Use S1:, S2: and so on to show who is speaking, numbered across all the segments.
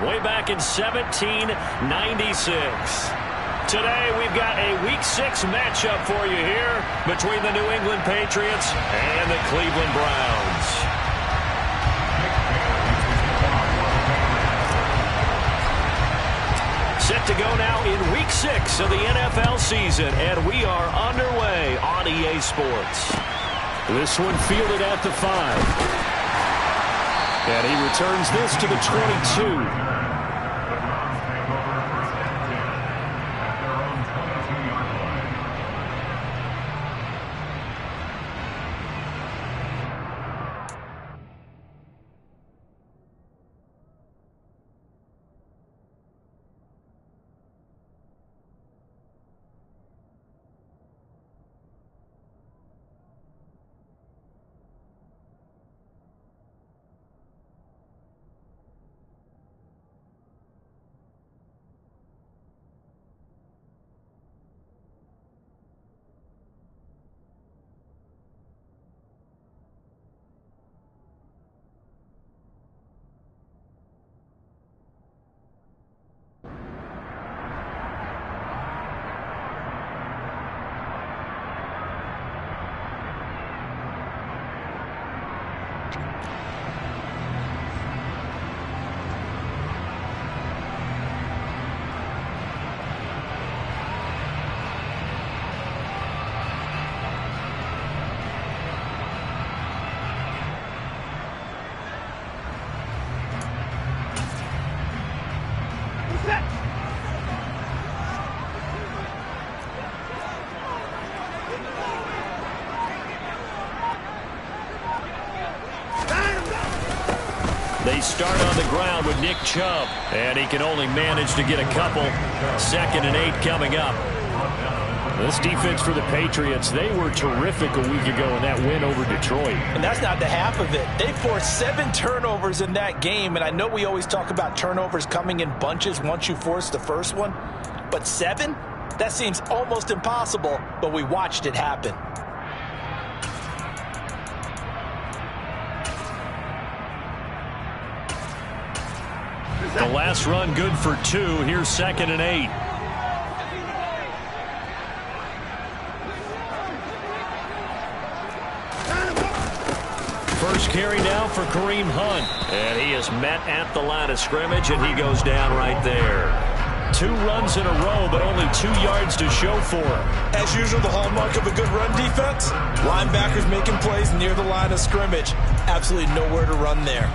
S1: way back in 1796. Today, we've got a Week 6 matchup for you here between the New England Patriots and the Cleveland Browns. Set to go now in Week 6 of the NFL season, and we are underway on EA Sports. This one fielded at the 5. And he returns this to the 22. They start on the ground with Nick Chubb, and he can only manage to get a couple. 2nd and 8 coming up. This defense for the Patriots, they were terrific a week ago in that win over Detroit.
S2: And that's not the half of it. They forced 7 turnovers in that game, and I know we always talk about turnovers coming in bunches once you force the first one, but 7? That seems almost impossible, but we watched it happen.
S1: The last run good for 2. Here's 2nd and 8. First carry now for Kareem Hunt. And he is met at the line of scrimmage, and he goes down right there. 2 runs in a row, but only 2 yards to show for him.
S2: As usual, the hallmark of a good run defense, linebackers making plays near the line of scrimmage. Absolutely nowhere to run there.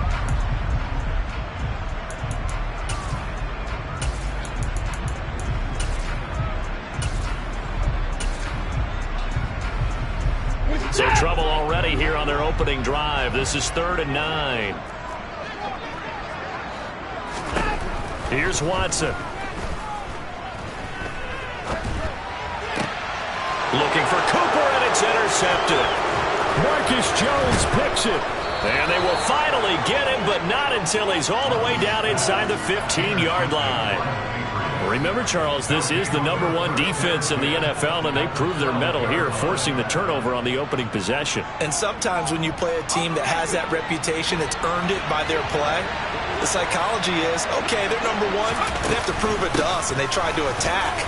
S1: So trouble already here on their opening drive. This is 3rd and 9. Here's Watson. Looking for Cooper, and it's intercepted. Marcus Jones picks it. And they will finally get him, but not until he's all the way down inside the 15-yard line. Remember, Charles, this is the #1 defense in the NFL, and they proved their mettle here, forcing the turnover on the opening possession.
S2: And sometimes when you play a team that has that reputation, it's earned it by their play. The psychology is, okay, they're #1. They have to prove it to us, and they tried to attack.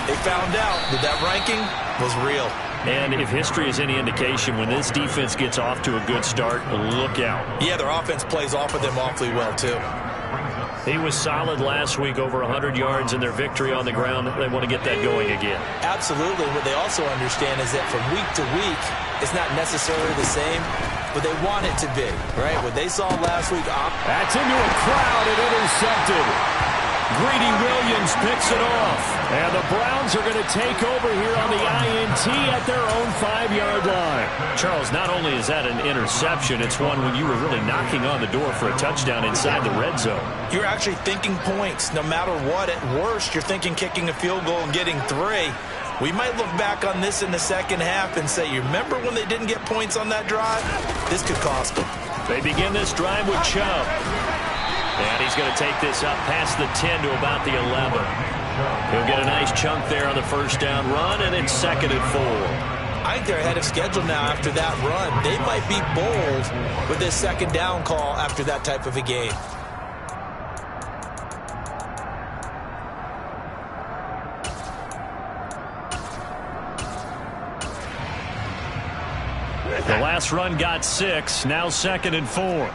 S2: They found out that that ranking was real.
S1: And if history is any indication, when this defense gets off to a good start, look out.
S2: Yeah, their offense plays off of them awfully well, too.
S1: He was solid last week, over 100 yards in their victory on the ground. They want to get that going again.
S2: Absolutely. What they also understand is that from week to week, it's not necessarily the same, but they want it to be, right? What they saw last week.
S1: That's into a crowd and intercepted. Greedy Williams picks it off. And the Browns are going to take over here on the INT at their own 5-yard line. Charles, not only is that an interception, it's one when you were really knocking on the door for a touchdown inside the red zone.
S2: You're actually thinking points no matter what. At worst, you're thinking kicking a field goal and getting 3. We might look back on this in the second half and say, you remember when they didn't get points on that drive? This could cost them.
S1: They begin this drive with Chubb. And he's going to take this up past the 10 to about the 11. He'll get a nice chunk there on the first down run, and it's 2nd and 4.
S2: I think they're ahead of schedule now after that run. They might be bold with this 2nd down call after that type of a game.
S1: The last run got 6. Now 2nd and 4.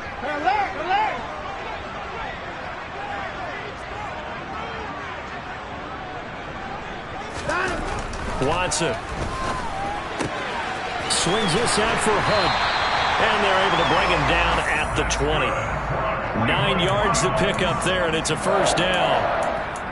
S1: Watson swings this out for Hunt, and they're able to bring him down at the 20. 9 yards to pick up there, and it's a first down.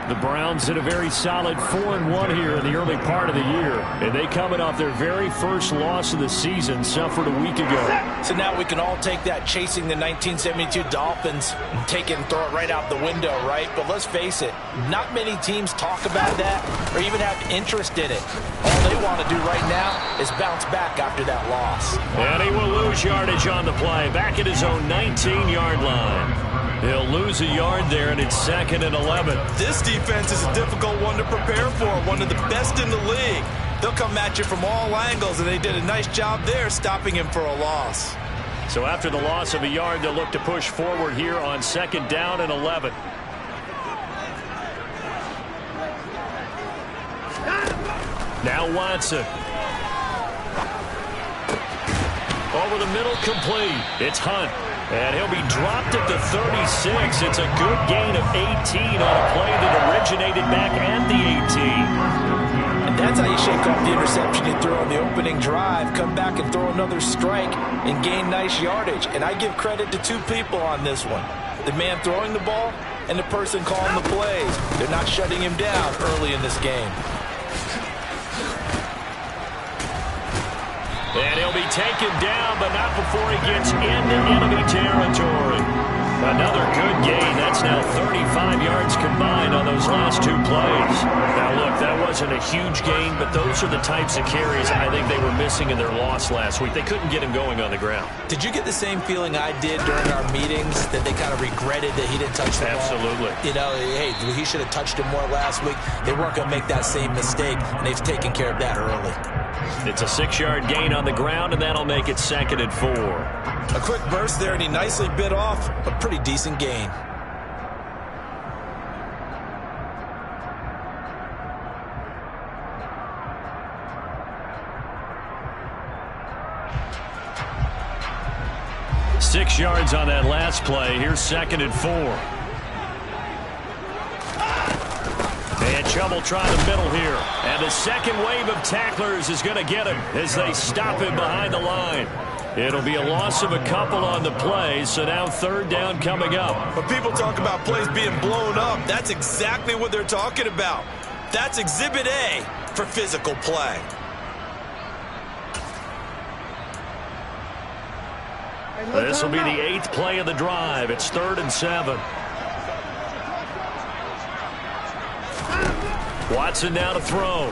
S1: The Browns did a very solid 4-1 here in the early part of the year, and they coming off their very first loss of the season, suffered a week ago.
S2: So now we can all take that chasing the 1972 Dolphins and take it and throw it right out the window, right? But let's face it, not many teams talk about that or even have interest in it. All they want to do right now is bounce back after that loss.
S1: And he will lose yardage on the play, back at his own 19-yard line. He'll lose a yard there, and it's 2nd and 11.
S2: This defense is a difficult one to prepare for, one of the best in the league. They'll come at you from all angles, and they did a nice job there stopping him for a loss.
S1: So after the loss of a yard, they'll look to push forward here on 2nd down and 11. Now Watson. Over the middle, complete. It's Hunt. And he'll be dropped at the 36. It's a good gain of 18 on a play that originated back at the 18.
S2: And that's how you shake off the interception you threw on the opening drive. Come back and throw another strike and gain nice yardage. And I give credit to 2 people on this one. The man throwing the ball and the person calling the plays. They're not shutting him down early in this game.
S1: And he'll be taken down, but not before he gets into enemy territory. Another good gain. That's now 35 yards combined on those last 2 plays. Now, look, that wasn't a huge gain, but those are the types of carries I think they were missing in their loss last week. They couldn't get him going on the ground.
S2: Did you get the same feeling I did during our meetings, that they kind of regretted that he didn't touch the ball?
S1: Absolutely.
S2: You know, hey, he should have touched him more last week. They weren't going to make that same mistake, and they've taken care of that early.
S1: It's a 6-yard gain on the ground, and that'll make it 2nd and 4.
S2: A quick burst there, and he nicely bit off a pretty decent gain.
S1: Six yards on that last play. Here's 2nd and 4. And trouble trying the middle here. And the second wave of tacklers is going to get him as they stop him behind the line. It'll be a loss of a couple on the play, so now 3rd down coming up.
S2: When people talk about plays being blown up, that's exactly what they're talking about. That's Exhibit A for physical play.
S1: This will be the 8th play of the drive. It's 3rd and 7. Watson now to throw.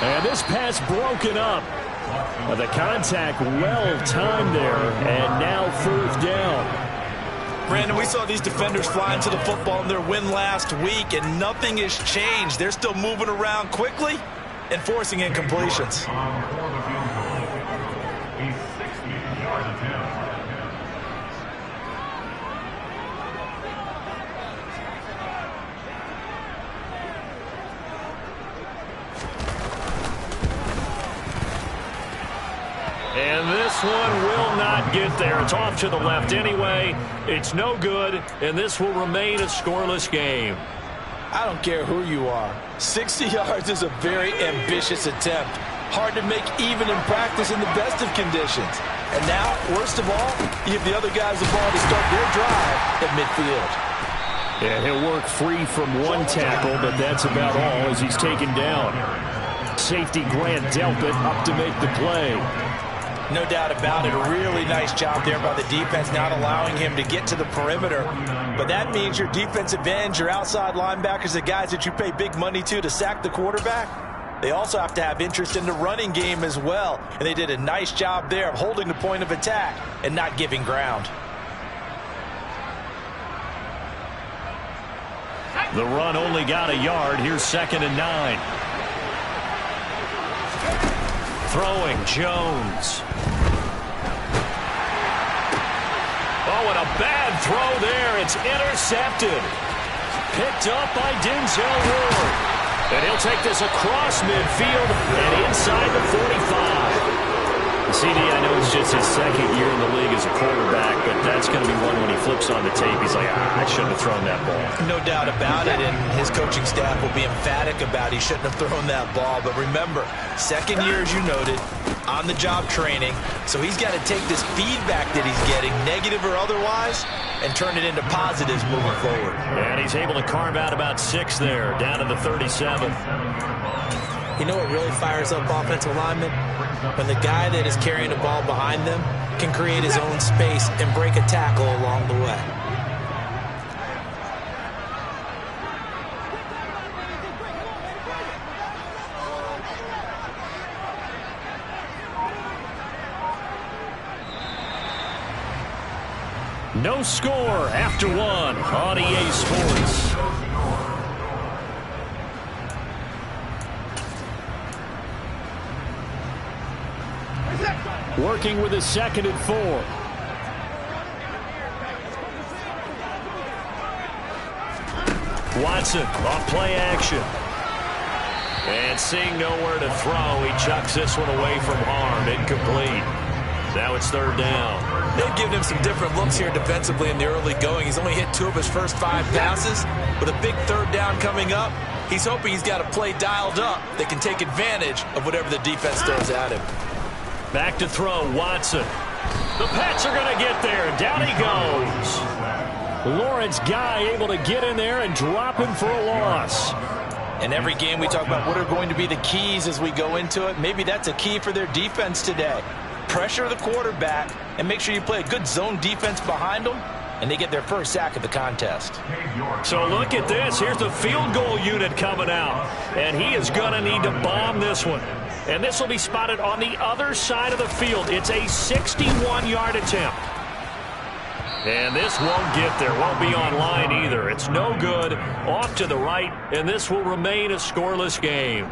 S1: And this pass broken up. The contact well timed there, and now 4th down.
S2: Brandon, we saw these defenders flying to the football in their win last week, and nothing has changed. They're still moving around quickly and forcing incompletions.
S1: And this one will not get there. It's off to the left anyway. It's no good, and this will remain a scoreless game.
S2: I don't care who you are. 60 yards is a very ambitious attempt. Hard to make even in practice in the best of conditions. And now, worst of all, you give the other guys the ball to start their drive at midfield.
S1: Yeah, he'll work free from one tackle, but that's about all as he's taken down. Safety Grant Delpit up to make the play.
S2: No doubt about it. A really nice job there by the defense, not allowing him to get to the perimeter. But that means your defensive ends, your outside linebackers, the guys that you pay big money to sack the quarterback, they also have to have interest in the running game as well. And they did a nice job there of holding the point of attack and not giving ground.
S1: The run only got a yard. Here's 2nd and 9. Throwing Jones. Oh, and a bad throw there. It's intercepted. Picked up by Denzel Ward. And he'll take this across midfield and inside the 45. CD, I know it's just his second year in the league as a quarterback, but that's going to be one when he flips on the tape. He's like, I shouldn't have thrown that ball.
S2: No doubt about it, and his coaching staff will be emphatic about he shouldn't have thrown that ball. But remember, second year, as you noted, on-the-job training, so he's got to take this feedback that he's getting, negative or otherwise, and turn it into positives moving forward.
S1: And he's able to carve out about 6 there, down to the 37.
S2: You know what really fires up offensive linemen? When the guy that is carrying the ball behind them can create his own space and break a tackle along the way.
S1: No score after 1 on EA Sports. Working with a 2nd and 4. Watson off play action. And seeing nowhere to throw, he chucks this one away from harm. Incomplete. Now it's 3rd down.
S2: They've given him some different looks here defensively in the early going. He's only hit 2 of his first 5 passes. With a big 3rd down coming up, he's hoping he's got a play dialed up that can take advantage of whatever the defense throws at him.
S1: Back to throw, Watson. The Pats are going to get there. Down he goes. Lawrence Guy able to get in there and drop him for a loss.
S2: In every game we talk about what are going to be the keys as we go into it. Maybe that's a key for their defense today. Pressure the quarterback and make sure you play a good zone defense behind them, and they get their first sack of the contest.
S1: So look at this. Here's the field goal unit coming out, and he is going to need to bomb this one. And this will be spotted on the other side of the field. It's a 61-yard attempt. And this won't get there. Won't be on line either. It's no good. Off to the right, and this will remain a scoreless game.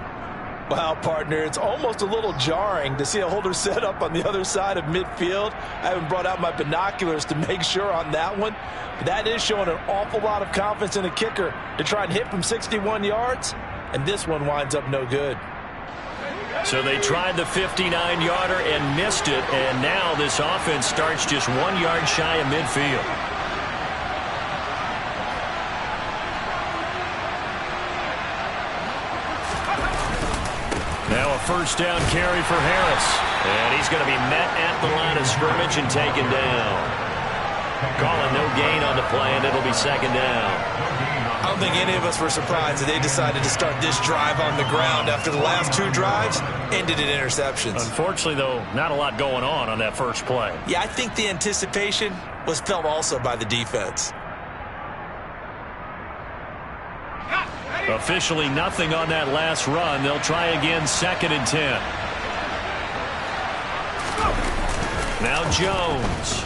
S2: Wow, partner, it's almost a little jarring to see a holder set up on the other side of midfield. I haven't brought out my binoculars to make sure on that one. But that is showing an awful lot of confidence in a kicker to try and hit from 61 yards, and this one winds up no good.
S1: So they tried the 59-yarder and missed it, and now this offense starts just 1 yard shy of midfield. Now a 1st down carry for Harris, and he's going to be met at the line of scrimmage and taken down. Calling no gain on the play, and it'll be 2nd down.
S2: I don't think any of us were surprised that they decided to start this drive on the ground after the last 2 drives ended in interceptions.
S1: Unfortunately, though, not a lot going on that first play.
S2: Yeah, I think the anticipation was felt also by the defense.
S1: Officially nothing on that last run. They'll try again 2nd and 10. Now Jones.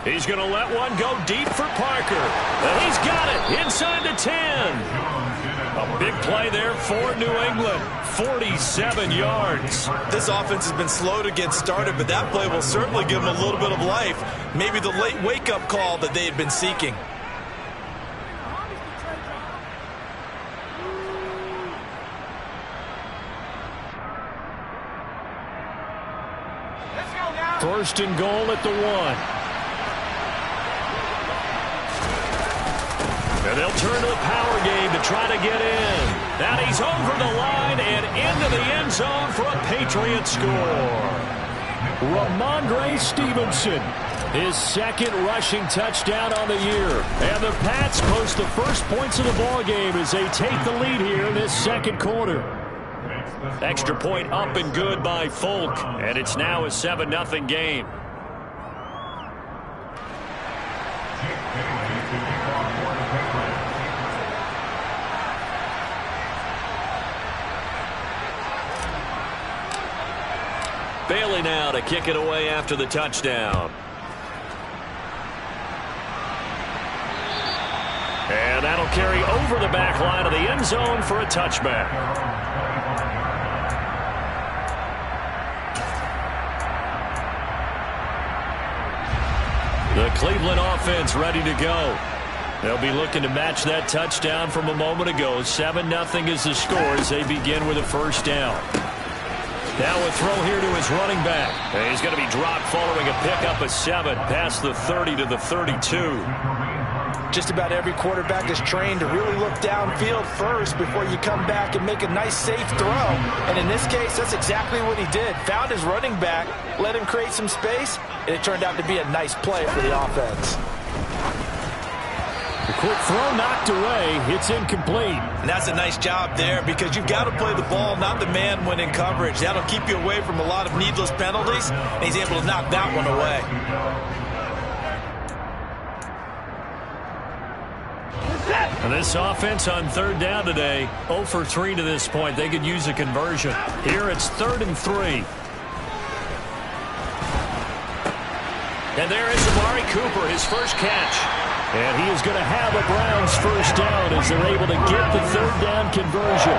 S1: He's going to let one go deep for Parker. And he's got it inside the 10. A big play there for New England. 47 yards.
S2: This offense has been slow to get started, but that play will certainly give them a little bit of life. Maybe the late wake-up call that they had been seeking.
S1: First and goal at the 1. And they'll turn to the power game to try to get in. And he's over the line and into the end zone for a Patriot score. Ramondre Stevenson, his 2nd rushing touchdown on the year. And the Pats post the first points of the ball game as they take the lead here in this 2nd quarter. Extra point up and good by Folk, and it's now a 7-0 game. Bailey now to kick it away after the touchdown. And that'll carry over the back line of the end zone for a touchback. The Cleveland offense ready to go. They'll be looking to match that touchdown from a moment ago. 7-0 is the score as they begin with a 1st down. Now a throw here to his running back. And he's going to be dropped following a pickup of 7 past the 30 to the 32.
S2: Just about every quarterback is trained to really look downfield first before you come back and make a nice, safe throw. And in this case, that's exactly what he did. Found his running back, let him create some space, and it turned out to be a nice play for the offense.
S1: The quick throw knocked away. It's incomplete.
S2: And that's a nice job there because you've got to play the ball, not the man when in coverage. That'll keep you away from a lot of needless penalties, and he's able to knock that one away.
S1: And this offense on third down today, 0 for 3 to this point. They could use a conversion. Here it's 3rd and 3. And there is Amari Cooper, his first catch. And he is going to have a Browns first down as they're able to get the third down conversion.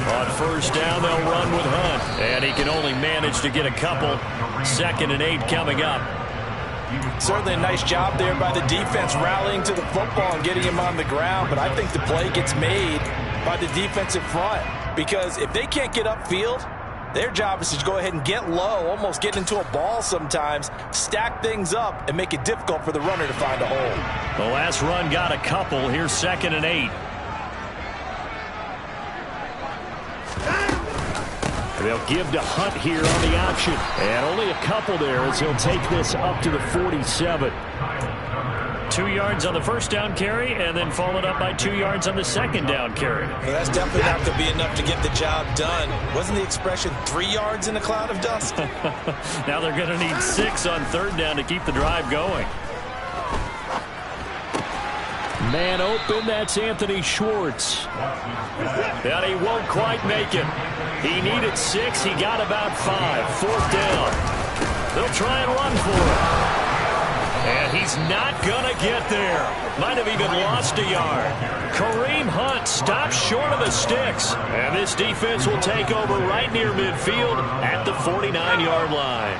S1: On first down, they'll run with Hunt. And he can only manage to get a couple. 2nd and 8 coming up.
S2: Certainly a nice job there by the defense rallying to the football and getting him on the ground. But I think the play gets made by the defensive front. Because if they can't get upfield, their job is to go ahead and get low, almost get into a ball sometimes, stack things up, and make it difficult for the runner to find a hole.
S1: The last run got a couple. Here's 2nd and 8. They'll give to Hunt here on the option. And only a couple there as he'll take this up to the 47. 2 yards on the first down carry, and then followed up by 2 yards on the second down carry.
S2: Well, that's definitely not going to be enough to get the job done. Wasn't the expression 3 yards in a cloud of dust?
S1: Now they're going to need 6 on third down to keep the drive going. Man open, that's Anthony Schwartz. And he won't quite make it. He needed 6, he got about 5. 4th down. They'll try and run for it. And he's not going to get there. Might have even lost a yard. Kareem Hunt stops short of the sticks. And this defense will take over right near midfield at the 49-yard line.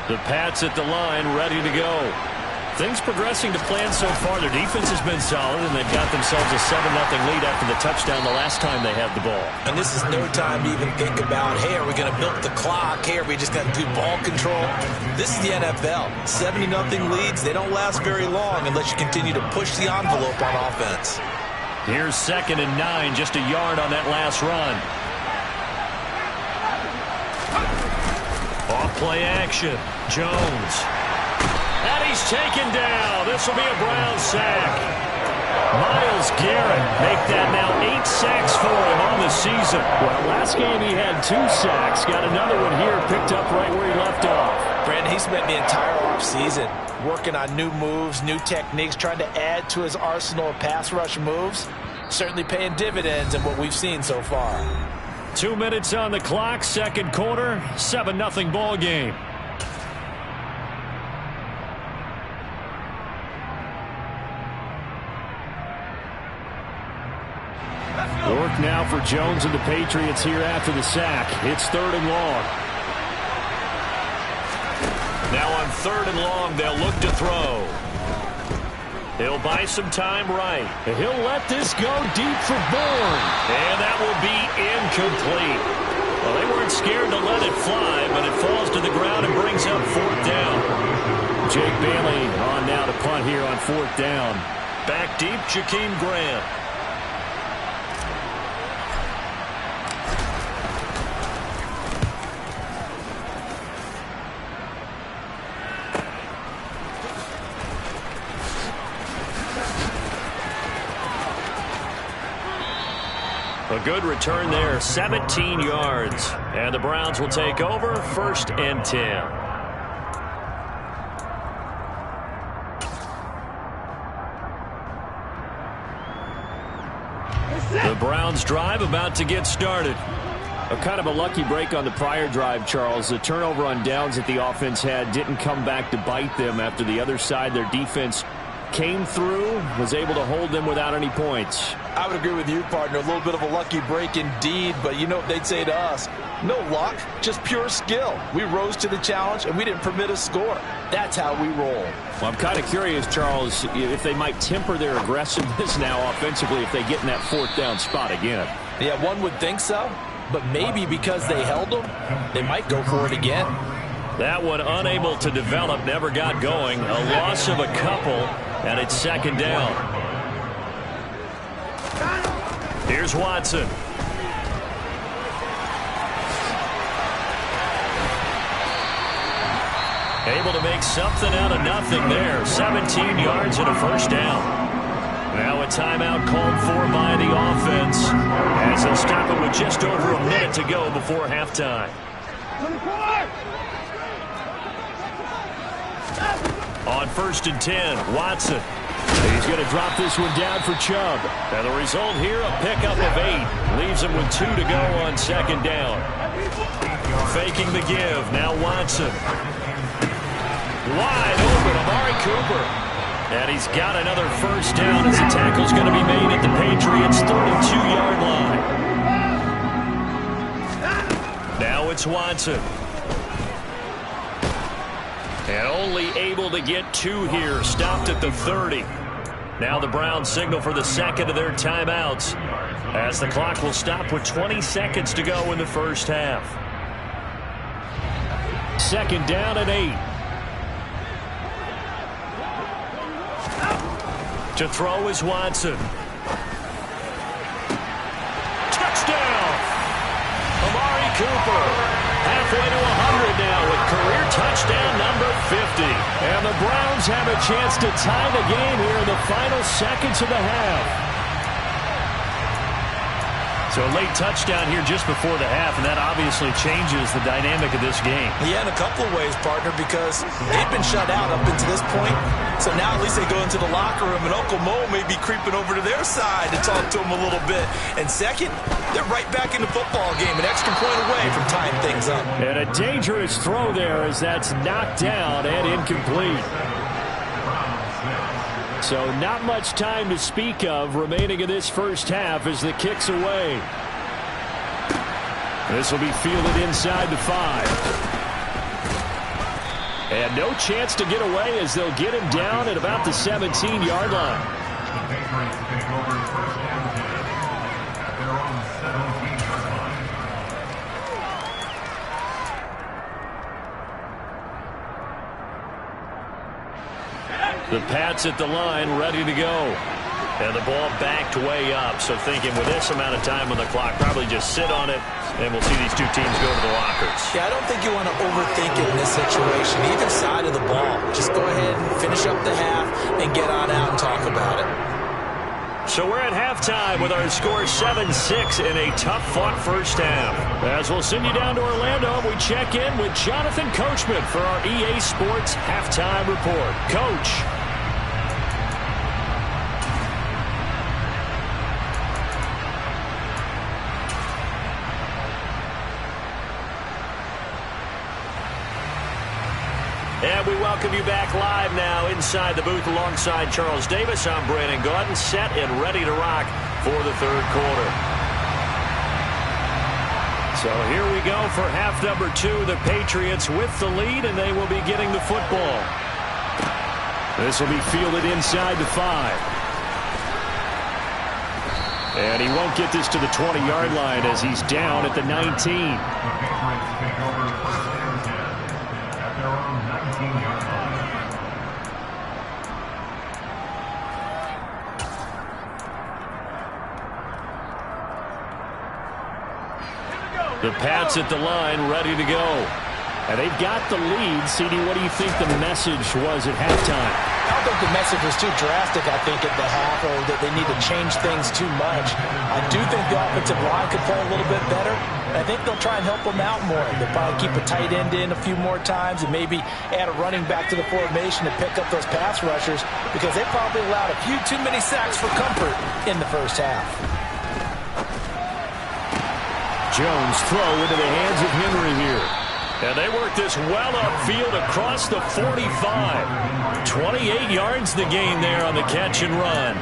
S1: The Pats at the line ready to go. Things progressing to plan so far. Their defense has been solid, and they've got themselves a 7-0 lead after the touchdown the last time they had the ball.
S2: And this is no time to even think about, hey, are we going to milk the clock? Hey, are we just going to do ball control? This is the NFL. 70-0 leads, they don't last very long unless you continue to push the envelope on offense.
S1: Here's 2nd and 9, just a yard on that last run. Off play action. Jones. And he's taken down. This will be a Brown sack. Myles Garrett make that now 8 sacks for him on the season. Well, last game he had 2 sacks. Got another one here picked up right where he left off.
S2: Brandon, he spent the entire offseason working on new moves, new techniques, trying to add to his arsenal of pass rush moves. Certainly paying dividends in what we've seen so far.
S1: 2 minutes on the clock, second quarter, 7-0 ball game. Work now for Jones and the Patriots here after the sack. It's 3rd and long. Now on 3rd and long, they'll look to throw. He'll buy some time right. And he'll let this go deep for Bourne. And that will be incomplete. Well, they weren't scared to let it fly, but it falls to the ground and brings up 4th down. Jake Bailey on now to punt here on 4th down. Back deep, Jakeem Grant. A good return there, 17 yards. And the Browns will take over, 1st and 10. The Browns drive about to get started. A kind of a lucky break on the prior drive, Charles. The turnover on downs that the offense had didn't come back to bite them after the other side. Their defense came through, was able to hold them without any points.
S2: I would agree with you, partner. A little bit of a lucky break indeed, but you know what they'd say to us? No luck, just pure skill. We rose to the challenge, and we didn't permit a score. That's how we roll.
S1: Well, I'm kind of curious, Charles, if they might temper their aggressiveness now offensively if they get in that 4th down spot again.
S2: Yeah, one would think so, but maybe because they held them, they might go for it again.
S1: That one unable to develop, never got going. A loss of a couple, and it's second down. Here's Watson. Able to make something out of nothing there. 17 yards and a first down. Now a timeout called for by the offense as they'll stop it with just over a minute to go before halftime. On 1st and 10, Watson. He's going to drop this one down for Chubb. And the result here, a pickup of 8. Leaves him with 2 to go on second down. Faking the give. Now Watson. Wide open, Amari Cooper. And he's got another first down as the tackle's going to be made at the Patriots' 32-yard line. Now it's Watson. And only able to get 2 here. Stopped at the 30. Now the Browns signal for the second of their timeouts as the clock will stop with 20 seconds to go in the first half. Second down and 8. To throw is Watson. Touchdown! Amari Cooper. Halfway to 100 now with career touchdown number 50. And the Browns have a chance to tie the game here in the final seconds of the half. So a late touchdown here just before the half, and that obviously changes the dynamic of this game.
S2: Yeah, in a couple of ways, partner, because they've been shut out up until this point. So now at least they go into the locker room, and Uncle Mo may be creeping over to their side to talk to them a little bit. And second, they're right back in the football game, an extra point away from tying things up.
S1: And a dangerous throw there as that's knocked down and incomplete. So not much time to speak of remaining in this first half as the kick's away. This will be fielded inside the 5. And no chance to get away as they'll get him down at about the 17-yard line. The Pats at the line, ready to go. And the ball backed way up. So thinking with this amount of time on the clock, probably just sit on it, and we'll see these two teams go to the lockers.
S2: Yeah, I don't think you want to overthink it in this situation. Either side of the ball. Just go ahead and finish up the half and get on out and talk about it.
S1: So we're at halftime with our score 7-6 in a tough-fought first half. As we'll send you down to Orlando, we check in with Jonathan Coachman for our EA Sports Halftime Report. Coach. And we welcome you back live now inside the booth alongside Charles Davis. I'm Brandon Gaudin, set and ready to rock for the third quarter. So here we go for half number 2. The Patriots with the lead, and they will be getting the football. This will be fielded inside the 5. And he won't get this to the 20-yard line as he's down at the 19. The Pats at the line, ready to go. And they've got the lead. CD, what do you think the message was at halftime?
S2: I don't think the message was too drastic, I think, at the half, or that they need to change things too much. I do think the offensive line could play a little bit better. I think they'll try and help them out more. They'll probably keep a tight end in a few more times and maybe add a running back to the formation to pick up those pass rushers, because they probably allowed a few too many sacks for comfort in the first half.
S1: Jones throw into the hands of Henry here. And they work this well upfield across the 45. 28 yards the gain there on the catch and run.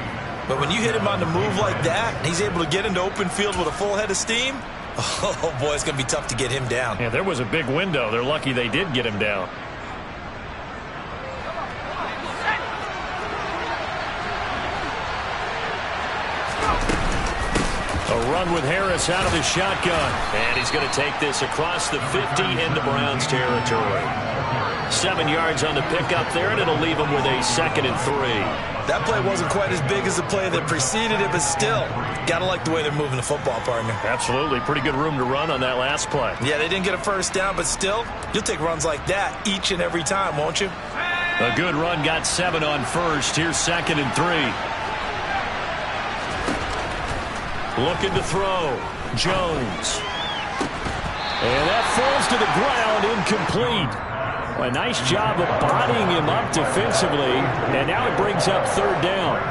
S2: But when you hit him on the move like that, and he's able to get into open field with a full head of steam, oh boy, it's going to be tough to get him down.
S1: Yeah, there was a big window. They're lucky they did get him down. A They'll run with Harris out of the shotgun. And he's going to take this across the 50 into Browns territory. 7 yards on the pickup there, and it'll leave him with a 2nd and 3.
S2: That play wasn't quite as big as the play that preceded it, but still, got to like the way they're moving the football, partner.
S1: Absolutely. Pretty good room to run on that last play.
S2: Yeah, they didn't get a first down, but still, you'll take runs like that each and every time, won't you?
S1: A good run, got 7 on first. Here's 2nd and 3. Looking to throw. Jones. And that falls to the ground, incomplete. A nice job of bodying him up defensively, and now it brings up 3rd down.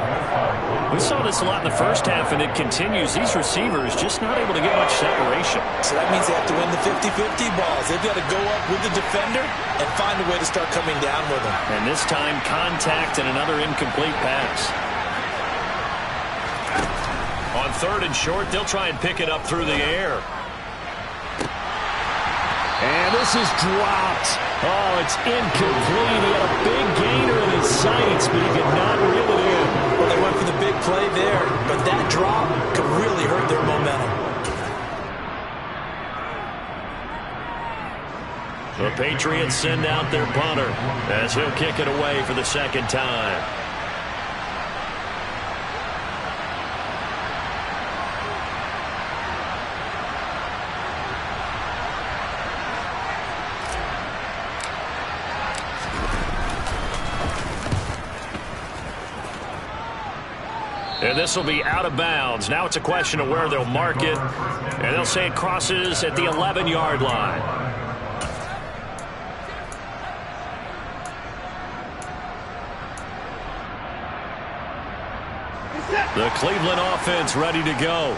S1: We saw this a lot in the first half, and it continues. These receivers just not able to get much separation.
S2: So that means they have to win the 50-50 balls. They've got to go up with the defender and find a way to start coming down with them.
S1: And this time, contact and another incomplete pass. On 3rd and short, they'll try and pick it up through the air. And this is dropped. Oh, it's incomplete. He had a big gainer in his sights, but he could not reel it in.
S2: Well, they went for the big play there, but that drop could really hurt their momentum.
S1: The Patriots send out their punter as he'll kick it away for the 2nd time. And this will be out of bounds. Now it's a question of where they'll mark it. And they'll say it crosses at the 11-yard line. The Cleveland offense ready to go.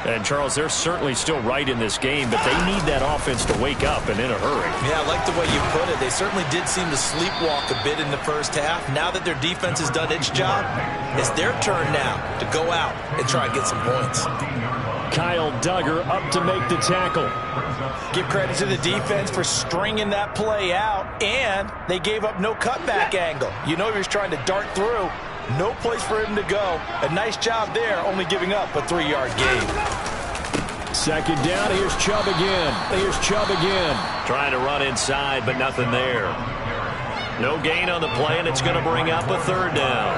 S1: And, Charles, they're certainly still right in this game, but they need that offense to wake up and in a hurry.
S2: Yeah, I like the way you put it. They certainly did seem to sleepwalk a bit in the first half. Now that their defense has done its job, it's their turn now to go out and try and get some points.
S1: Kyle Duggar up to make the tackle.
S2: Give credit to the defense for stringing that play out, and they gave up no cutback angle. You know he was trying to dart through. No place for him to go. A nice job there, only giving up a 3-yard gain.
S1: 2nd down, here's Chubb again. Here's Chubb again. Trying to run inside, but nothing there. No gain on the play, and it's going to bring up a 3rd down.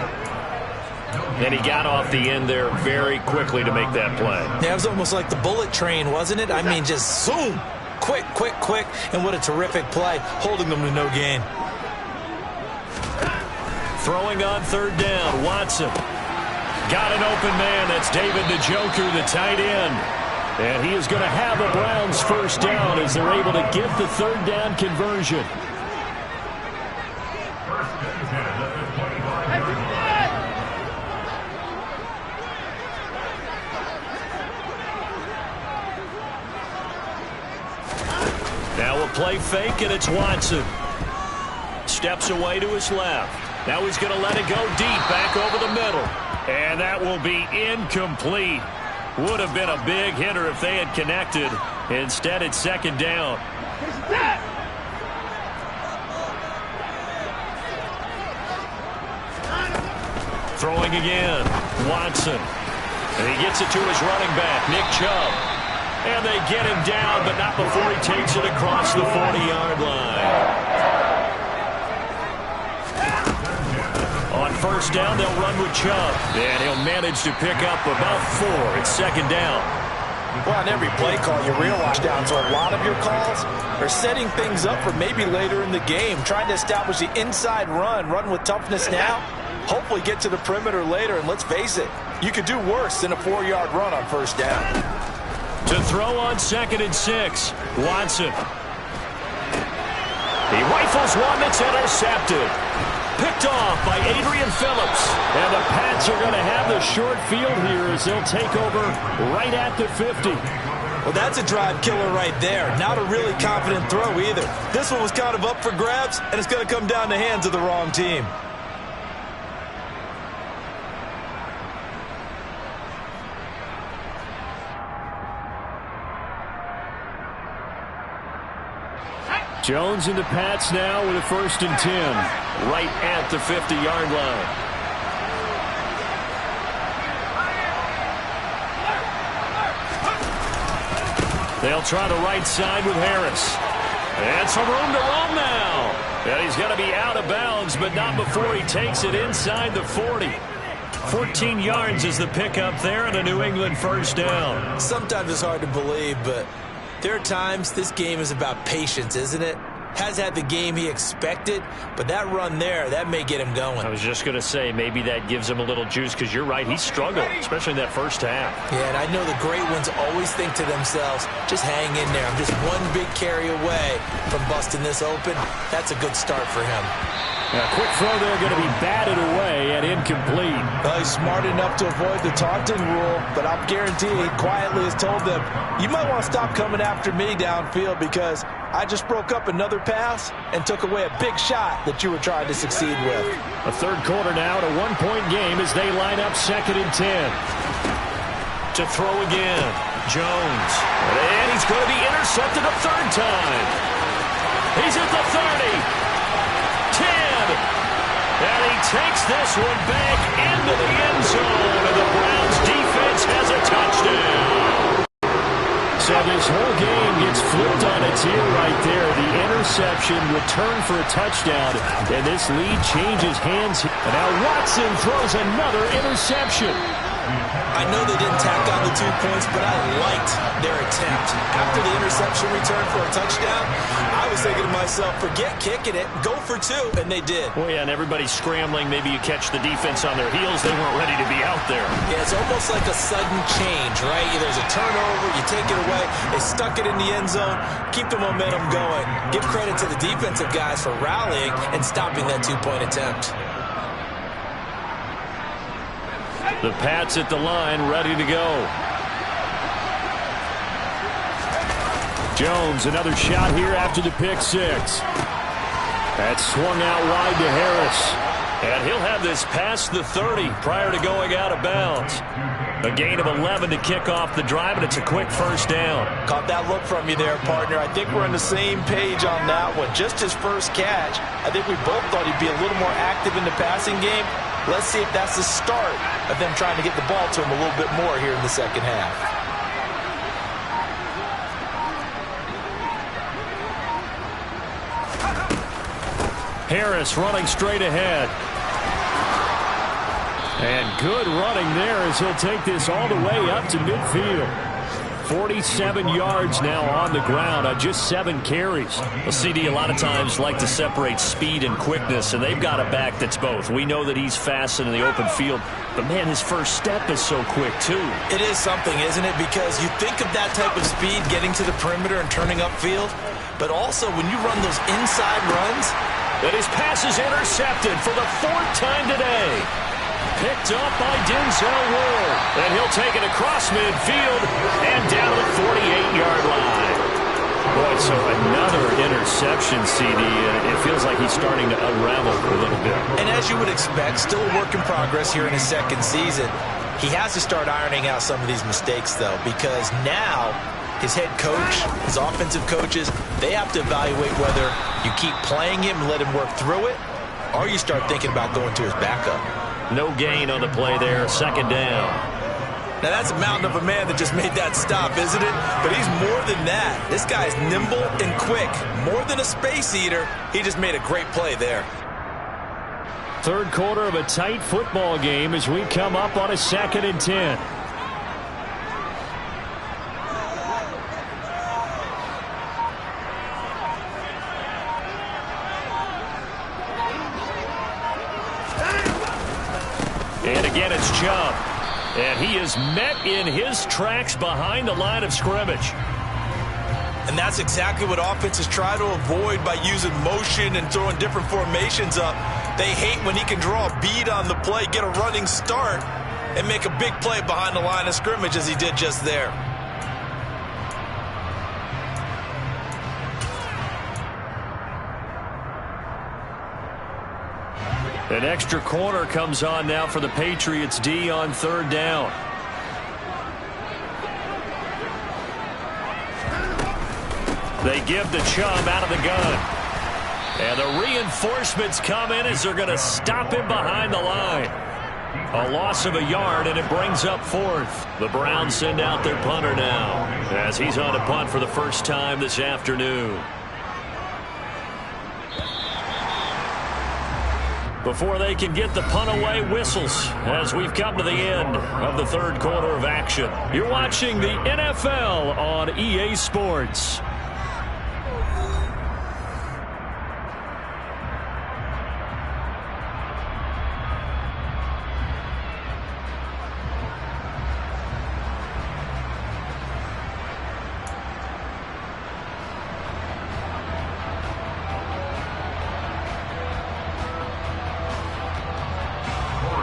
S1: And he got off the end there very quickly to make that play.
S2: Yeah, it was almost like the bullet train, wasn't it? I mean, just zoom. Quick, quick, quick. And what a terrific play, holding them to no gain.
S1: Throwing on 3rd down, Watson. Got an open man. That's David Njoku, the tight end. And he is going to have a Browns 1st down as they're able to get the 3rd down conversion. Now a play fake, and it's Watson. Steps away to his left. Now he's going to let it go deep, back over the middle. And that will be incomplete. Would have been a big hitter if they had connected. Instead, it's 2nd down. Throwing again. Watson. And he gets it to his running back, Nick Chubb. And they get him down, but not before he takes it across the 40-yard line. On 1st down, they'll run with Chubb. And he'll manage to pick up about 4. It's 2nd down.
S2: Well, on every play call, you realize down. So a lot of your calls are setting things up for maybe later in the game, trying to establish the inside run with toughness now, hopefully get to the perimeter later. And let's face it, you could do worse than a 4-yard run on 1st down.
S1: To throw on 2nd and 6, Watson. He rifles one that's intercepted. Picked off by Adrian Phillips. And the Pats are going to have the short field here as they'll take over right at the 50.
S2: Well, that's a drive killer right there. Not a really confident throw either. This one was kind of up for grabs, and it's going to come down the hands of the wrong team.
S1: Jones and the Pats now with a 1st and 10, right at the 50-yard line. They'll try the right side with Harris. And some room to roam now. And he's going to be out of bounds, but not before he takes it inside the 40. 14 yards is the pickup there and a New England first down.
S2: Sometimes it's hard to believe, but there are times this game is about patience, isn't it? Has had the game he expected, but that run there, that may get him going.
S1: I was just going to say, maybe that gives him a little juice, because you're right, he struggled, especially in that first half.
S2: Yeah, and I know the great ones always think to themselves, just hang in there. I'm just one big carry away from busting this open. That's a good start for him.
S1: A quick throw there, going to be batted away and incomplete.
S2: Well, he's smart enough to avoid the taunting rule, but I'll guarantee he quietly has told them, you might want to stop coming after me downfield because I just broke up another pass and took away a big shot that you were trying to succeed with.
S1: A third quarter now, a one-point game as they line up 2nd and 10. To throw again, Jones. And he's going to be intercepted a third time. He's at the 30. 10. And he takes this one back into the end zone, and the Browns defense has a touchdown. So this whole game gets flipped on its ear right there. The interception, return for a touchdown, and this lead changes hands. And now Watson throws another interception.
S2: I know they didn't tack on the 2 points, but I liked their attempt. After the interception return for a touchdown, I was thinking to myself, forget kicking it, go for 2, and they did.
S1: Well, yeah, and everybody's scrambling. Maybe you catch the defense on their heels. They weren't ready to be out there.
S2: Yeah, it's almost like a sudden change, right? There's a turnover, you take it away, they stuck it in the end zone, keep the momentum going. Give credit to the defensive guys for rallying and stopping that 2-point attempt.
S1: The Pats at the line, ready to go. Jones, another shot here after the pick six. That swung out wide to Harris. And he'll have this past the 30 prior to going out of bounds. A gain of 11 to kick off the drive, and it's a quick first down.
S2: Caught that look from you there, partner. I think we're on the same page on that one. Just his first catch, I think we both thought he'd be a little more active in the passing game. Let's see if that's the start of them trying to get the ball to him a little bit more here in the second half.
S1: Harris running straight ahead. And good running there as he'll take this all the way up to midfield. 47 yards now on the ground on just 7 carries. Well, CD a lot of times like to separate speed and quickness, and they've got a back that's both. We know that he's fast in the open field, but man, his first step is so quick too. It is something, isn't it? Because you think of that type of speed getting to the perimeter and turning upfield, but also when you run those inside runs. And his pass is intercepted for the 4th time today. Picked up by Denzel Ward. And he'll take it across midfield and down to the 48-yard line. Boy, so another interception, CD. It feels like he's starting to unravel a little bit. And as you would expect, still a work in progress here in his second season. He has to start ironing out some of these mistakes, though, because now his head coach, his offensive coaches, they have to evaluate whether you keep playing him and let him work through it, or you start thinking about going to his backup. No gain on the play there, 2nd down. Now that's a mountain of a man that just made that stop, isn't it? But he's more than that. This guy's nimble and quick. More than a space eater, he just made a great play there. Third quarter of a tight football game as we come up on a 2nd and 10. And again, it's Chubb. And he is met in his tracks behind the line of scrimmage. And that's exactly what offenses try to avoid by using motion and throwing different formations up. They hate when he can draw a bead on the play, get a running start, and make a big play behind the line of scrimmage as he did just there. An extra corner comes on now for the Patriots D on 3rd down. They give the Chubb out of the gun. And the reinforcements come in as they're going to stop him behind the line. A loss of a yard, and it brings up fourth. The Browns send out their punter now, as he's on to punt for the first time this afternoon. Before they can get the punt away, whistles as we've come to the end of the third quarter of action. You're watching the NFL on EA Sports.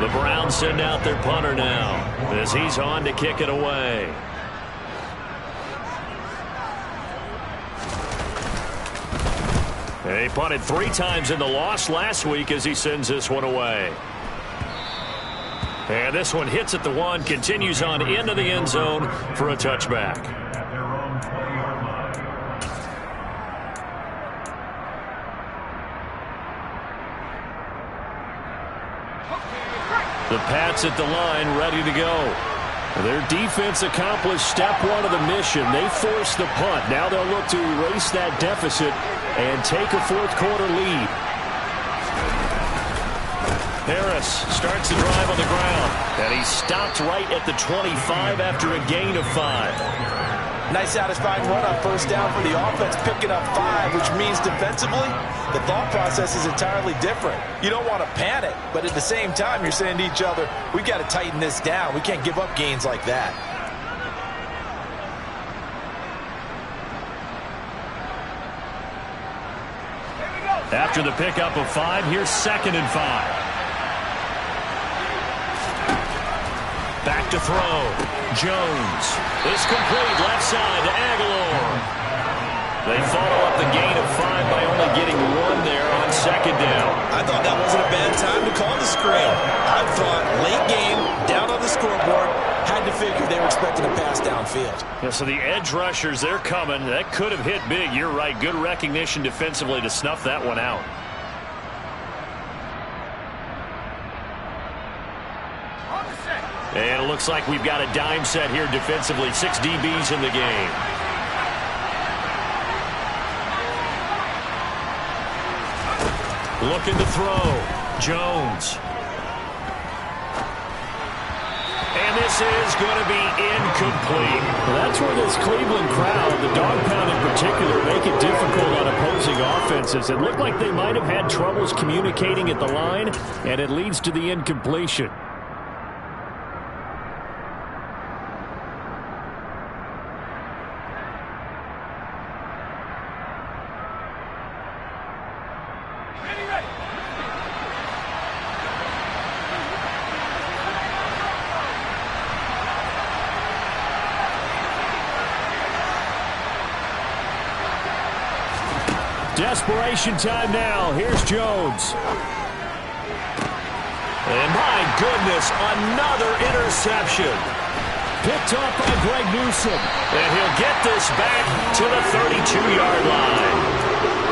S1: The Browns send out their punter now as he's on to kick it away. He punted 3 times in the loss last week as he sends this one away. And this one hits at the 1, continues on into the end zone for a touchback. The Pats at the line, ready to go. Their defense accomplished step 1 of the mission. They forced the punt. Now they'll look to erase that deficit and take a fourth quarter lead. Harris starts the drive on the ground, and he stopped right at the 25 after a gain of 5.
S2: Nice satisfying run on first down for the offense, picking up 5, which means defensively, the thought process is entirely different. You don't want to panic, but at the same time, you're saying to each other, we've got to tighten this down. We can't give up gains like that.
S1: After the pickup of 5, here's 2nd and 5. Back to throw. Jones is complete left side to Aguilar. They follow up the gain of 5 by only getting 1 there on 2nd down.
S2: I thought that wasn't a bad time to call the screen. I thought late game, down on the scoreboard, had to figure they were expecting a pass downfield.
S1: Yeah, so the edge rushers, they're coming. That could have hit big. You're right. Good recognition defensively to snuff that one out. And it looks like we've got a dime set here defensively. 6 DBs in the game. Looking to throw. Jones. And this is going to be incomplete.
S3: Well, that's where this Cleveland crowd, the dog pound in particular, make it difficult on opposing offenses. It looked like they might have had troubles communicating at the line, and it leads to the incompletion. Desperation time now. Here's Jones.
S1: And my goodness, another interception.
S3: Picked off by Greg Newsome.
S1: And he'll get this back to the 32-yard line.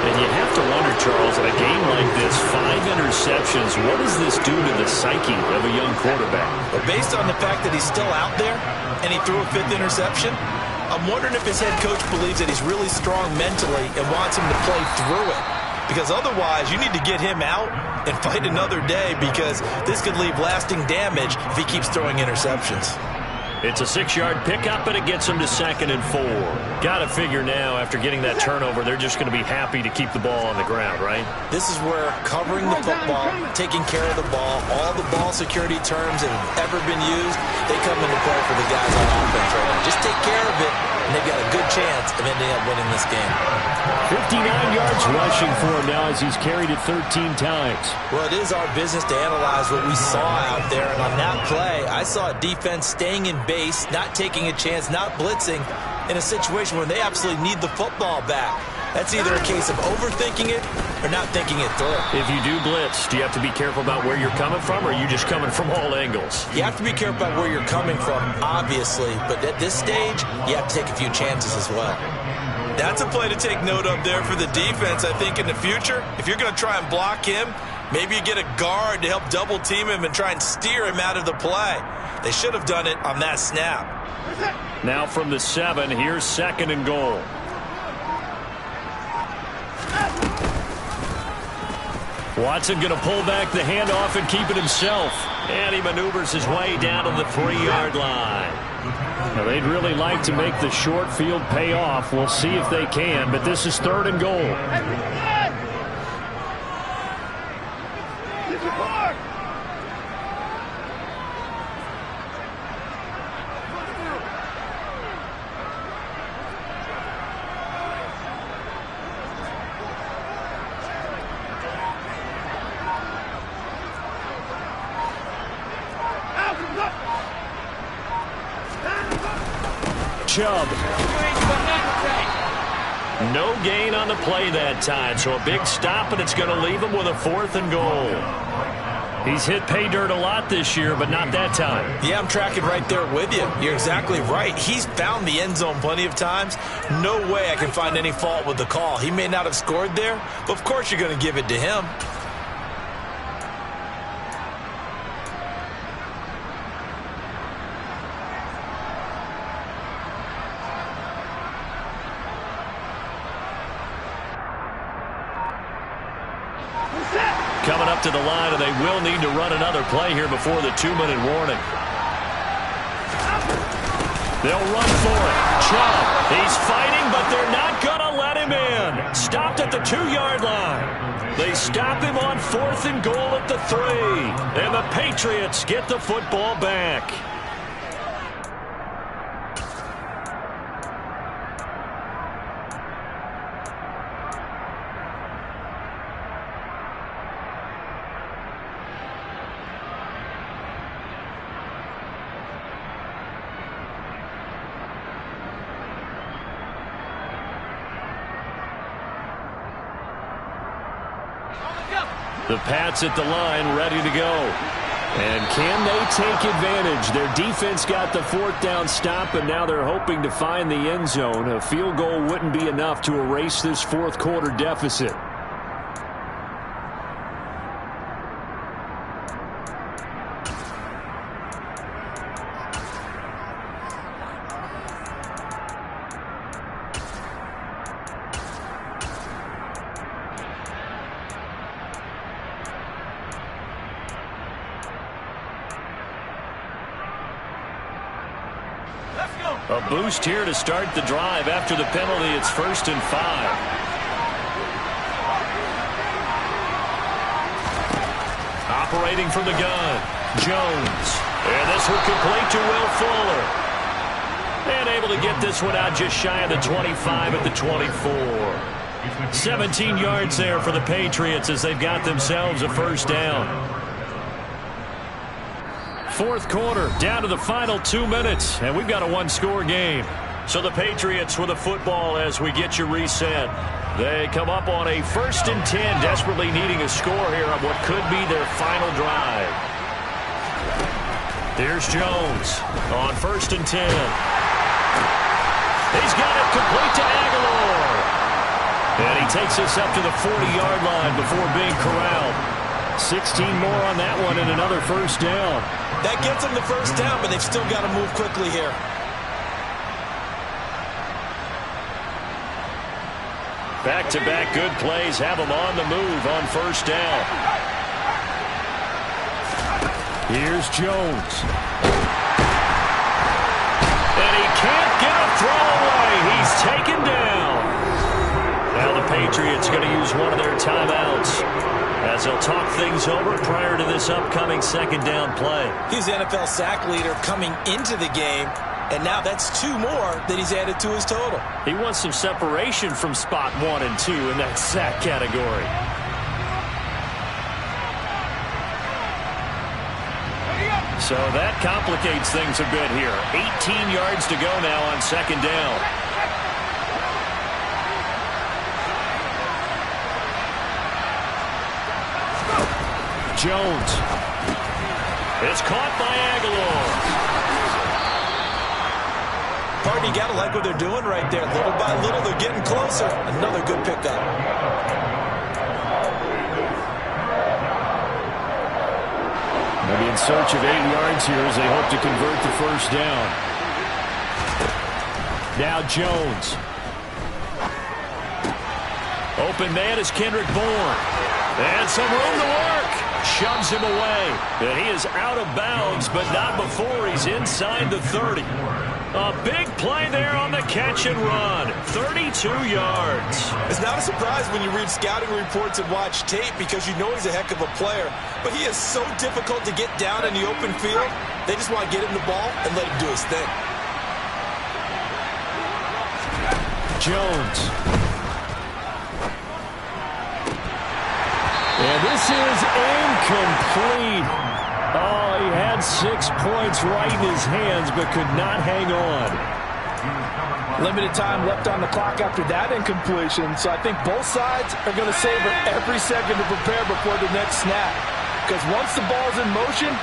S1: And you have to wonder, Charles, in a game like this, 5 interceptions, what does this do to the psyche of a young quarterback?
S2: But based on the fact that he's still out there and he threw a 5th interception, I'm wondering if his head coach believes that he's really strong mentally and wants him to play through it. Because otherwise, you need to get him out and fight another day, because this could leave lasting damage if he keeps throwing interceptions.
S1: It's a 6-yard pickup, and it gets them to 2nd and 4. Got to figure now, after getting that turnover, they're just going to be happy to keep the ball on the ground, right?
S2: This is where covering the football, taking care of the ball, all the ball security terms that have ever been used, they come into play for the guys on offense right now. Just take care of it, and they've got a good chance of ending up winning this game.
S3: 59 yards rushing for him now as he's carried it 13 times.
S2: Well, it is our business to analyze what we saw out there, and on that play, I saw a defense staying in base, not taking a chance, not blitzing, in a situation where they absolutely need the football back. That's either a case of overthinking it or not thinking it through.
S1: If you do blitz, do you have to be careful about where you're coming from, or are you just coming from all angles?
S2: You have to be careful about where you're coming from, obviously, but at this stage, you have to take a few chances as well. That's a play to take note of there for the defense. I think in the future, if you're going to try and block him, Maybe you get a guard to help double team him and try and steer him out of the play. They should have done it on that snap.
S3: Now from the 7, here's 2nd and goal. Watson going to pull back the handoff and keep it himself. And he maneuvers his way down to the 3-yard line. Now, they'd really like to make the short field pay off. We'll see if they can, but this is 3rd and goal. Chubb. No gain on the play that time, so a big stop, and it's going to leave him with a 4th and goal. He's hit pay dirt a lot this year, but not that time.
S2: Yeah, I'm tracking right there with you. You're exactly right. He's found the end zone plenty of times. No way I can find any fault with the call. He may not have scored there, but of course you're going to give it to him.
S3: Coming up to the line, and they will need to run another play here before the 2-minute warning. They'll run for it. Chubb, he's fighting, but they're not going to let him in. Stopped at the 2-yard line. They stop him on 4th and goal at the 3. And the Patriots get the football back. The Pats at the line, ready to go. And can they take advantage? Their defense got the 4th down stop, and now they're hoping to find the end zone. A field goal wouldn't be enough to erase this 4th quarter deficit. A boost here to start the drive. After the penalty, it's 1st and 5. Operating from the gun, Jones. And this one complete to Will Fuller. And able to get this one out just shy of the 25 at the 24. 17 yards there for the Patriots as they've got themselves a 1st down. 4th quarter, down to the final 2 minutes, and we've got a 1-score game. So the Patriots with the football as we get you reset. They come up on a 1st and 10, desperately needing a score here on what could be their final drive. Here's Jones on 1st and 10. He's got it complete to Aguilar. And he takes us up to the 40-yard line before being corralled. 16 more on that one and another 1st down.
S2: That gets them the 1st down, but they've still got to move quickly here.
S3: Back-to-back good plays have them on the move on 1st down. Here's Jones. And he can't get a throw away. He's taken down. Now the Patriots going to use one of their timeouts as they'll talk things over prior to this upcoming 2nd down play.
S2: He's the NFL sack leader coming into the game, and now that's 2 more that he's added to his total.
S3: He wants some separation from spot 1 and 2 in that sack category. So that complicates things a bit here. 18 yards to go now on 2nd down. Jones. It's caught by Aguilar.
S2: Pardon, you got to like what they're doing right there. Little by little, they're getting closer. Another good pickup.
S1: They'll be in search of 8 yards here as they hope to convert the first down. Now Jones. Open man is Kendrick Bourne. And some room to work. Shoves him away. And he is out of bounds, but not before he's inside the 30. A big play there on the catch and run. 32 yards.
S2: It's not a surprise when you read scouting reports and watch tape because you know he's a heck of a player. But he is so difficult to get down in the open field. They just want to get him the ball and let him do his thing.
S1: Jones. And this is incomplete. Oh, he had 6 points right in his hands, but could not hang on.
S4: Limited time left on the clock after that incompletion, so I think both sides are going to savor every second to prepare before the next snap. Because once the ball's in motion,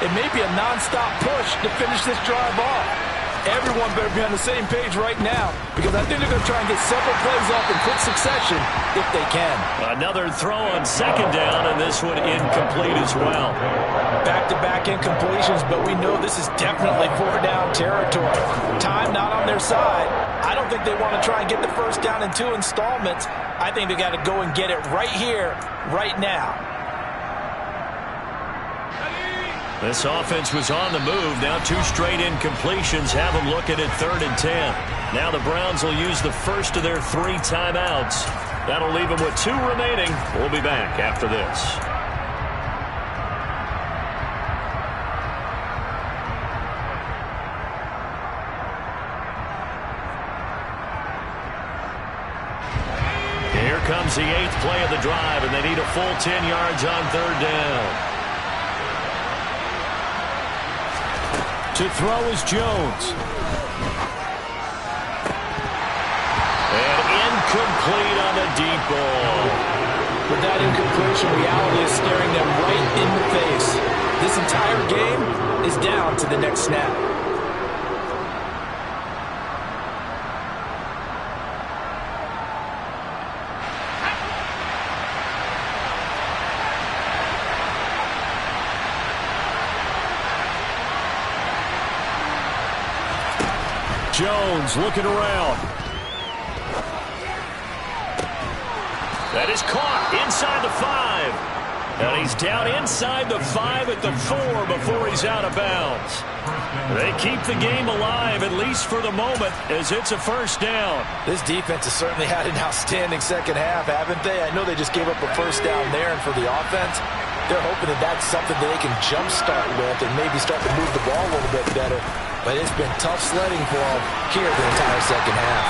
S4: it may be a non-stop push to finish this drive off. Everyone better be on the same page right now, because I think they're going to try and get several plays off in quick succession if they can.
S1: Another throw on second down, and this one incomplete as well.
S4: Back-to-back incompletions, but we know this is definitely 4-down territory. Time not on their side. I don't think they want to try and get the first down in 2 installments. I think they got to go and get it right here, right now.
S1: This offense was on the move. Now 2 straight incompletions have them looking at 3rd and 10. Now the Browns will use the first of their 3 timeouts. That'll leave them with 2 remaining. We'll be back after this. Here comes the 8th play of the drive, and they need a full 10 yards on 3rd down. To throw is Jones. And incomplete on the deep ball.
S4: With that incompletion, reality is staring them right in the face. This entire game is down to the next snap.
S1: Jones looking around. That is caught inside the 5. And he's down inside the 5 at the 4 before he's out of bounds. They keep the game alive, at least for the moment, as it's a first down.
S4: This defense has certainly had an outstanding second half, haven't they? I know they just gave up a first down there, and for the offense, they're hoping that that's something that they can jumpstart with and maybe start to move the ball a little bit better. But it's been tough sledding for them here the entire second half.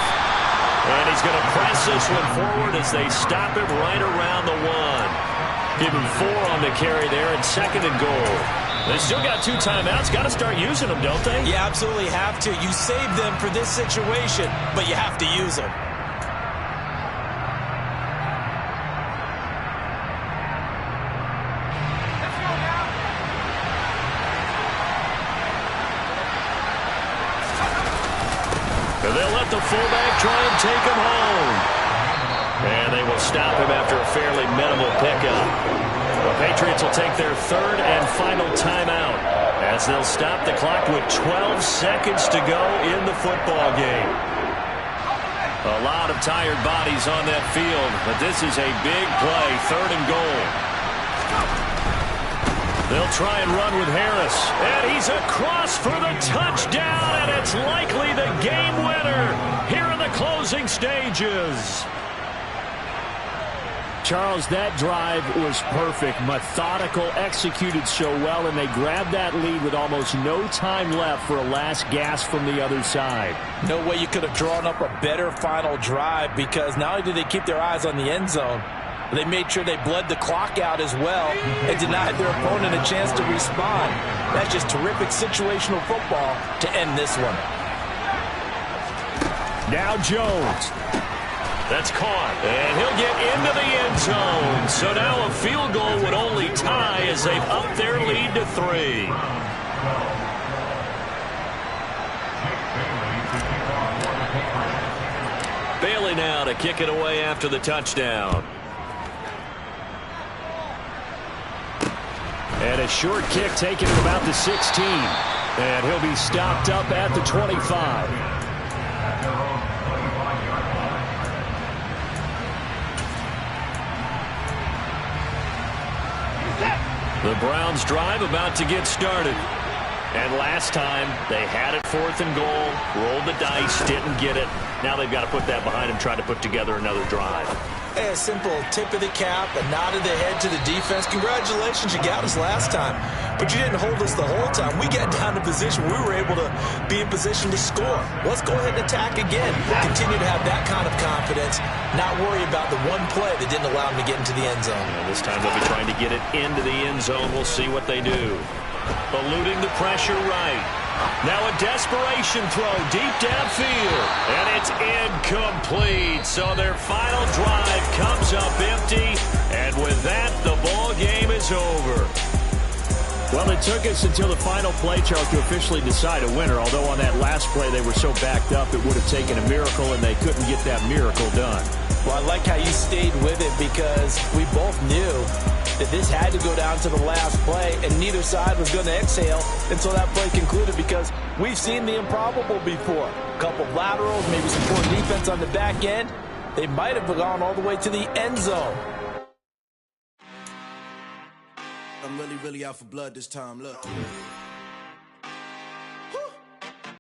S1: And he's going to press this one forward as they stop him right around the 1. Give him 4 on the carry there and 2nd and goal. They still got 2 timeouts. Got to start using them, don't they?
S2: You absolutely have to. You save them for this situation, but you have to use them.
S1: They'll let the fullback try and take him home. And they will stop him after a fairly minimal pickup. The Patriots will take their 3rd and final timeout as they'll stop the clock with 12 seconds to go in the football game. A lot of tired bodies on that field, but this is a big play, 3rd and goal. They'll try and run with Harris. And he's across for the touchdown, and it's likely the game winner here in the closing stages. Charles, that drive was perfect. Methodical, executed so well, and they grabbed that lead with almost no time left for a last gasp from the other side.
S4: No way you could have drawn up a better final drive, because not only did they keep their eyes on the end zone, they made sure they bled the clock out as well and denied their opponent a chance to respond. That's just terrific situational football to end this one.
S1: Now Jones. That's caught, and he'll get into the end zone. So now a field goal would only tie as they've upped their lead to 3. Bailey now to kick it away after the touchdown. And a short kick taken at about the 16. And he'll be stopped up at the 25. The Browns drive about to get started. And last time, they had it 4th and goal, rolled the dice, didn't get it. Now they've got to put that behind them, try to put together another drive.
S2: Hey, a simple tip of the cap, a nod of the head to the defense. Congratulations, you got us last time. But you didn't hold us the whole time. We got down to position. We were able to be in position to score. Let's go ahead and attack again. Continue to have that kind of confidence, not worry about the one play that didn't allow them to get into the end zone.
S1: And this time they'll be trying to get it into the end zone. We'll see what they do. Eluding the pressure right. Now a desperation throw deep downfield. And it's incomplete. So their final drive comes up empty. And with that, the ball game is over. Well, it took us until the final play, Charles, to officially decide a winner. Although on that last play they were so backed up, it would have taken a miracle, and they couldn't get that miracle done.
S4: Well, I like how you stayed with it because we both knew that this had to go down to the last play, and neither side was going to exhale until that play concluded because we've seen the improbable before. A couple laterals, maybe some poor defense on the back end. They might have gone all the way to the end zone.
S5: I'm really out for blood this time, look.